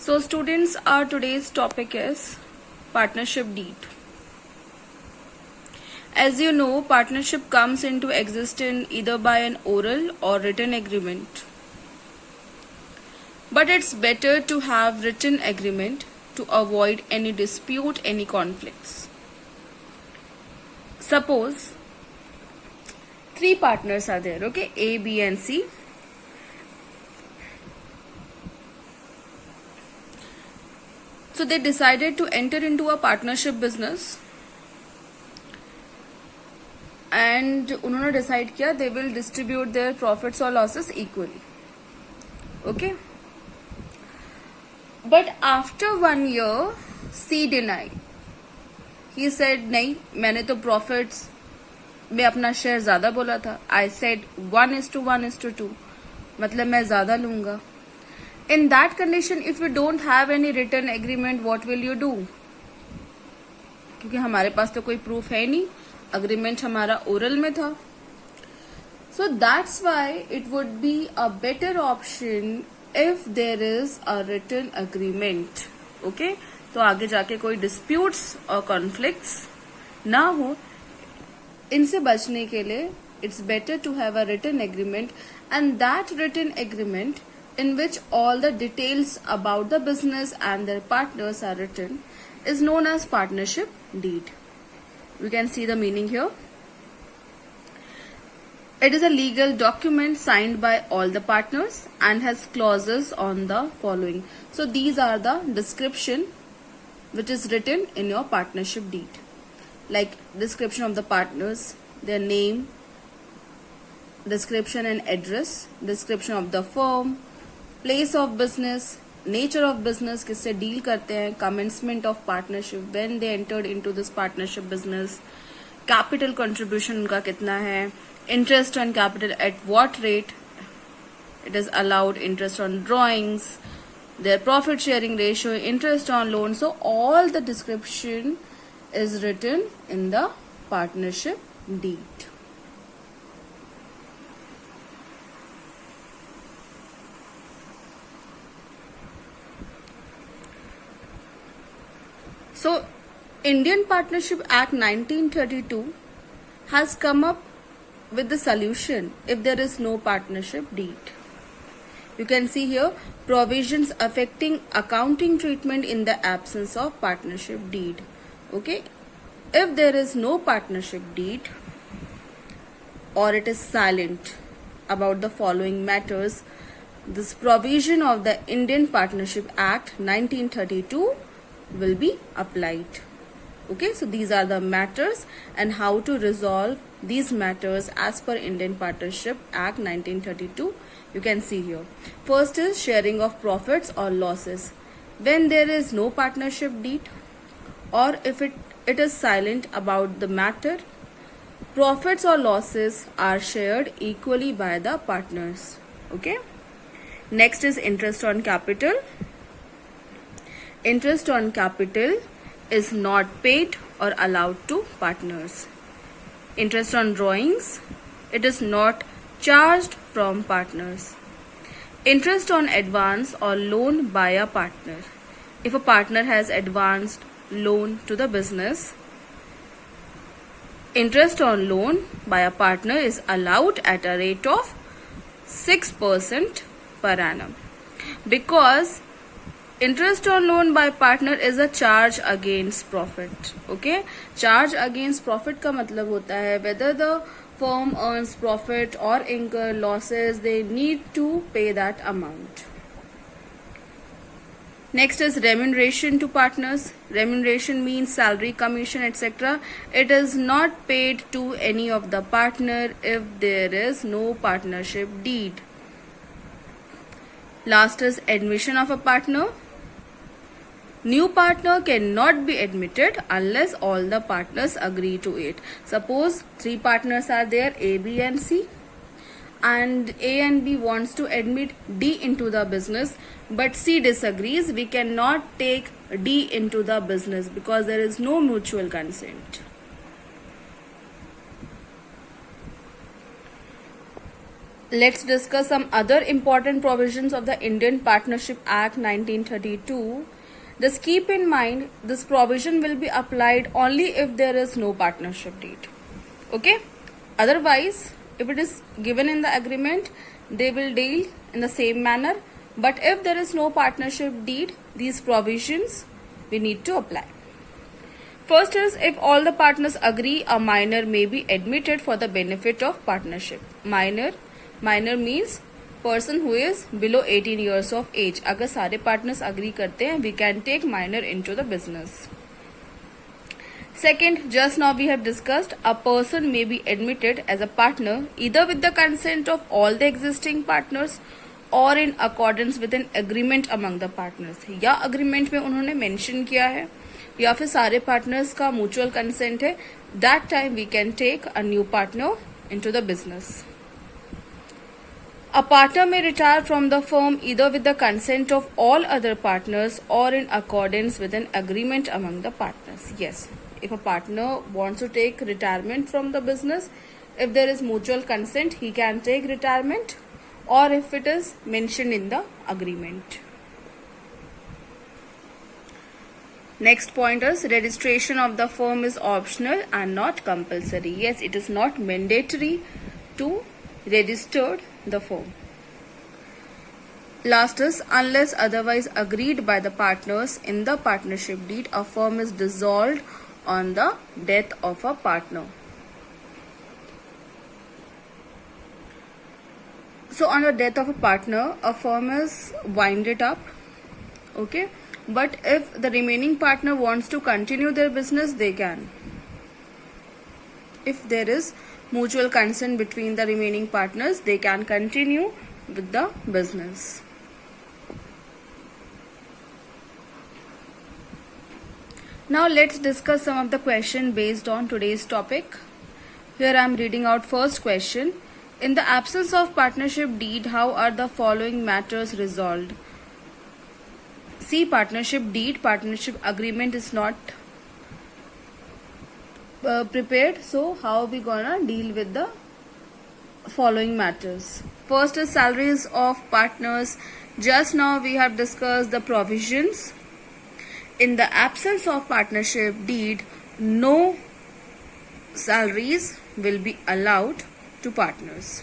So students, our today's topic is partnership deed. As you know, partnership comes into existence either by an oral or written agreement. But it's better to have written agreement to avoid any dispute, any conflicts. Suppose three partners are there, okay? A, B and C. So they decided to enter into a partnership business and उन्होंने decide किया they will distribute their profits or losses equally. Okay? But after 1 year, C denied. He said नहीं, मैंने तो profits में अपना share ज्यादा बोला था. I said 1:1:2. मतलब मैं ज्यादा लूंगा. In that condition, if you don't have any written agreement, what will you do? क्योंकि हमारे पास तो कोई proof है नहीं, agreement हमारा oral में था. So that's why it would be a better option if there is a written agreement. Okay? तो आगे जाके कोई disputes और conflicts ना हो. इनसे बचने के लिए it's better to have a written agreement, and that written agreement in which all the details about the business and their partners are written is known as partnership deed. We can see the meaning here. It is a legal document signed by all the partners and has clauses on the following. So these are the description which is written in your partnership deed. Like description of the partners, their name, description and address, description of the firm, place of business, nature of business, किससे deal करते हैं, commencement of partnership, when they entered into this partnership business, capital contribution उनका कितना है, interest on capital at what rate it is allowed, interest on drawings, their profit sharing ratio, interest on loan. So all the description is written in the partnership deed. So, Indian Partnership Act 1932 has come up with the solution if there is no partnership deed. You can see here provisions affecting accounting treatment in the absence of partnership deed. Okay, if there is no partnership deed or it is silent about the following matters, this provision of the Indian Partnership Act 1932 will be applied. Okay, so these are the matters and how to resolve these matters as per Indian Partnership Act 1932. You can see here. First is sharing of profits or losses. When there is no partnership deed or if it is silent about the matter, profits or losses are shared equally by the partners. Okay. Next is interest on capital. Interest on capital is not paid or allowed to partners. Interest on drawings, it is not charged from partners. Interest on advance or loan by a partner. If a partner has advanced loan to the business, interest on loan by a partner is allowed at a rate of 6% per annum. Because interest on loan by partner is a charge against profit. Okay, charge against profit का मतलब होता है whether the firm earns profit or incur losses, they need to pay that amount. Next is remuneration to partners. Remuneration means salary, commission, etc. It is not paid to any of the partner if there is no partnership deed. Last is admission of a partner. New partner cannot be admitted unless all the partners agree to it. Suppose three partners are there, A, B and C, and A and B wants to admit D into the business, but C disagrees. We cannot take D into the business because there is no mutual consent. let's discuss some other important provisions of the Indian Partnership Act 1932. Just keep in mind, this provision will be applied only if there is no partnership deed. Okay? Otherwise, if it is given in the agreement, they will deal in the same manner. But if there is no partnership deed, these provisions we need to apply. First is, if all the partners agree, a minor may be admitted for the benefit of partnership. Minor means person who is below 18 years of age. अगर सारे partners agree करते हैं, we can take minor into the business. Second, just now we have discussed, a person may be admitted as a partner either with the consent of all the existing partners or in accordance with an agreement among the partners. या agreement में उन्होंने mention किया है या फिर सारे partners का mutual consent है. That time we can take a new partner into the business. A partner may retire from the firm either with the consent of all other partners or in accordance with an agreement among the partners. Yes, if a partner wants to take retirement from the business, if there is mutual consent, he can take retirement, or if it is mentioned in the agreement. Next point is, registration of the firm is optional and not compulsory. Yes, it is not mandatory to register the firm. Last is, unless otherwise agreed by the partners in the partnership deed, a firm is dissolved on the death of a partner. So on the death of a partner, a firm is winded up. Okay, but if the remaining partner wants to continue their business, they can. If there is mutual consent between the remaining partners, they can continue with the business. Now let's discuss some of the questions based on today's topic. Here I am reading out first question. In the absence of partnership deed, how are the following matters resolved? See, partnership deed, partnership agreement is not prepared. So how are we gonna deal with the following matters? First is salaries of partners. Just now we have discussed the provisions. In the absence of partnership deed, no salaries will be allowed to partners.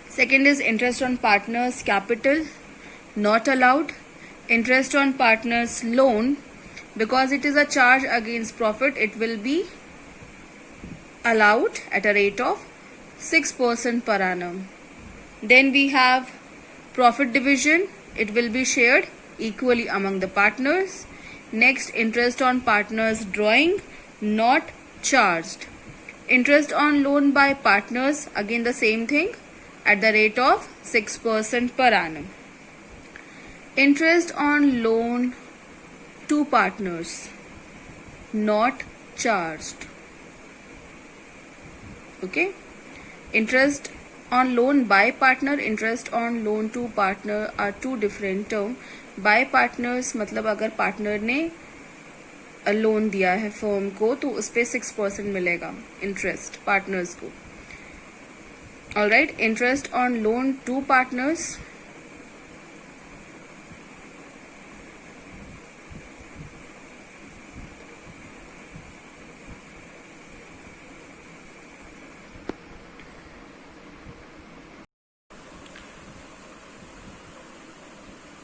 Second is interest on partners' capital, not allowed. Interest on partners' loan, because it is a charge against profit, it will be allowed at a rate of 6% per annum. Then we have profit division, it will be shared equally among the partners. Next, interest on partners' drawing, not charged. Interest on loan by partners, again the same thing, at the rate of 6% per annum. Interest on loan to partners, not charged. Okay, interest on loan by partner, interest on loan to partner are two different terms. By partners मतलब अगर partner ने loan दिया है firm को तो उस पे 6% मिलेगा इंटरेस्ट पार्टनर्स को. Alright, interest on loan to partners,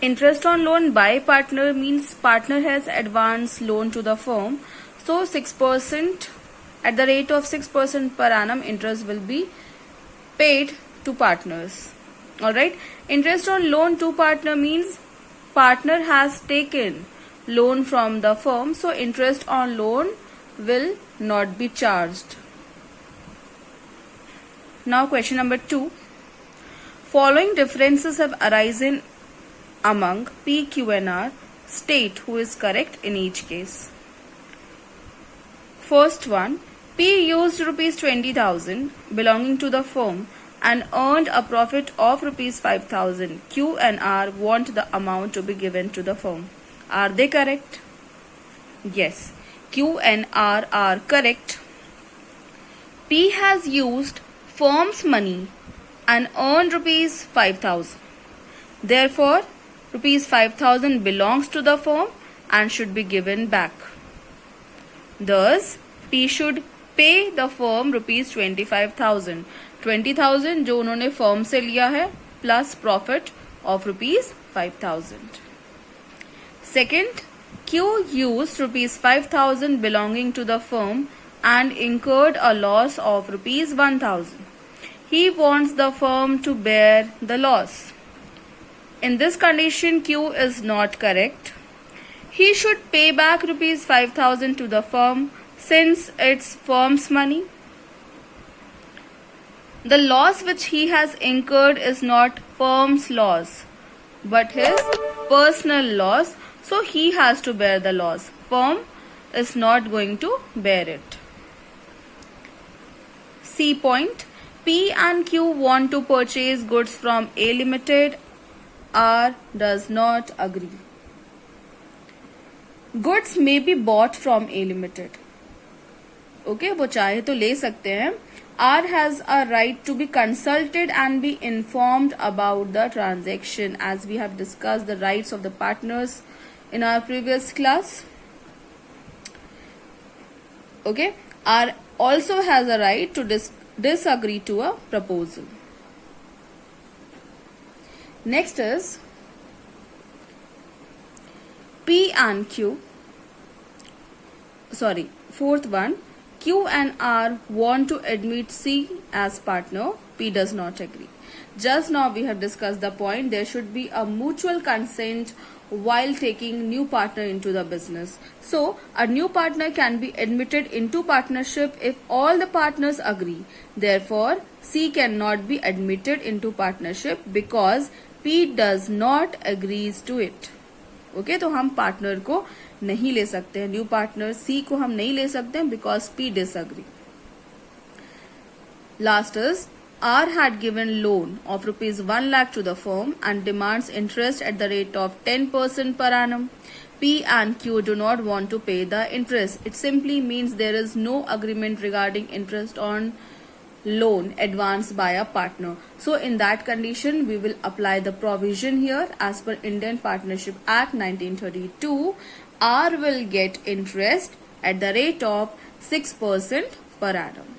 interest on loan by partner means partner has advanced loan to the firm, so 6% at the rate of 6% per annum interest will be paid to partners. Alright, interest on loan to partner means partner has taken loan from the firm, so interest on loan will not be charged. Now question number 2. Following differences have arisen among P, Q and R. State who is correct in each case. First one, P used rupees 20,000 belonging to the firm and earned a profit of rupees 5,000. Q and R want the amount to be given to the firm. Are they correct? Yes, Q and R are correct. P has used firm's money and earned rupees 5,000. Therefore, rupees 5,000 belongs to the firm and should be given back. Thus, P should pay the firm rupees 25,000. 20,000 जो उन्होंने firm से लिया है plus profit of rupees 5,000. Second, Q used rupees 5,000 belonging to the firm and incurred a loss of rupees 1,000. He wants the firm to bear the loss. In this condition, Q is not correct. He should pay back rupees 5,000 to the firm since it's firm's money. The loss which he has incurred is not firm's loss, but his personal loss, so he has to bear the loss. Firm is not going to bear it. C point. P and Q want to purchase goods from A Limited. R does not agree. Goods may be bought from A Limited. Okay, वो चाहे तो ले सकते हैं. R has a right to be consulted and be informed about the transaction, as we have discussed the rights of the partners in our previous class. Okay, R also has a right to disagree to a proposal. Next is P and Q. Sorry, fourth one. Q and R want to admit C as partner. P does not agree. Just now we have discussed the point there should be a mutual consent while taking new partner into the business. So a new partner can be admitted into partnership if all the partners agree. Therefore, C cannot be admitted into partnership because P does not agrees to it. Okay, तो हम partner को नहीं ले सकते हैं. New partner C को हम नहीं ले सकते हैं because P disagree. Last is R had given loan of rupees 1 lakh to the firm and demands interest at the rate of 10% per annum. P and Q do not want to pay the interest. It simply means there is no agreement regarding interest on loan advanced by a partner. So in that condition, we will apply the provision here as per Indian Partnership Act 1932. R will get interest at the rate of 6% per annum.